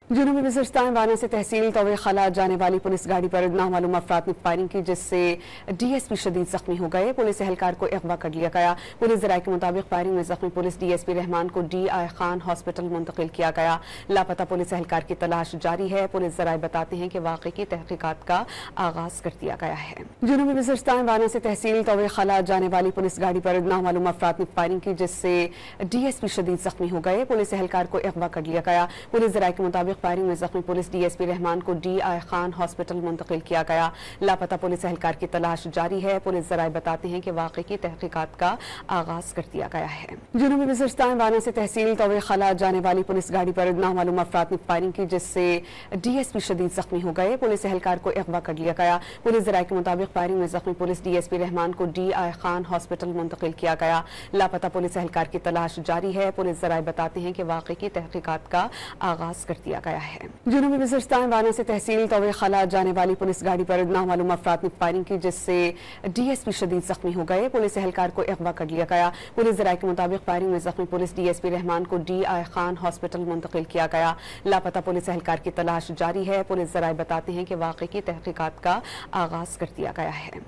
जनूबी वज़ीरिस्तान वाना से तहसील तौवे खला जाने वाली पुलिस गाड़ी पर नामालूम अफराद ने फायरिंग की, जिससे DSP शदीद जख्मी हो गए। पुलिस एहलकार को अगवा कर लिया गया। पुलिस ज़राए के मुताबिक फायरिंग में जख्मी पुलिस DSP रहमान को DI खान हॉस्पिटल मुंतकिल किया गया। लापता पुलिस एहलकार की तलाश जारी है। पुलिस ज़राए बताते हैं कि वाक़े की तहकीकात का आगाज कर दिया गया है। जनूबी वज़ीरिस्तान वाना से तहसील तौवे खला जाने वाली पुलिस गाड़ी पर नामालूम अफराद ने फायरिंग की, जिससे DSP शदीद जख्मी हो गए। पुलिस एहलकार को अगवा कर लिया गया। पुलिस ज़राए के मुताबिक फायरिंग में जख्मी पुलिस DSP रहमान को DI खान हॉस्पिटल मुंतकिल किया गया। लापता पुलिस एहलकार की तलाश जारी है। पुलिस ज़राए बताते हैं कि वाक़े की तहकीकात का आगाज कर दिया गया है। जनूबी वज़ीरिस्तान वाना से तहसील तौवे खला जाने वाली पुलिस गाड़ी पर नामालूम अफराद ने फायरिंग की, जिससे DSP शदीद जख्मी हो गए। पुलिस एहलकार को अगवा कर लिया गया। पुलिस ज़राए के मुताबिक फायरिंग में जख्मी पुलिस DSP रहमान को DI खान हॉस्पिटल मुंतकिल किया गया। लापता पुलिस एहलकार की तलाश जारी है। पुलिस ज़राए बताते हैं कि वाक़े की तहकीकात का आगाज कर दिया गया है। जनूबी वज़ीरिस्तान वाना से तहसील तौवे खला जाने वाली पुलिस गाड़ी पर नामालूम अफराद ने फायरिंग की, जिससे DSP शदीद जख्मी हो गए। पुलिस एहलकार को अगवा कर लिया गया। पुलिस ज़राए के मुताबिक फायरिंग में जख्मी पुलिस DSP रहमान को DI खान हॉस्पिटल मुंतकिल किया गया। लापता पुलिस एहलकार की तलाश जारी है। पुलिस ज़राए बताते हैं कि वाक़े की तहकीकात का आगाज कर दिया गया है।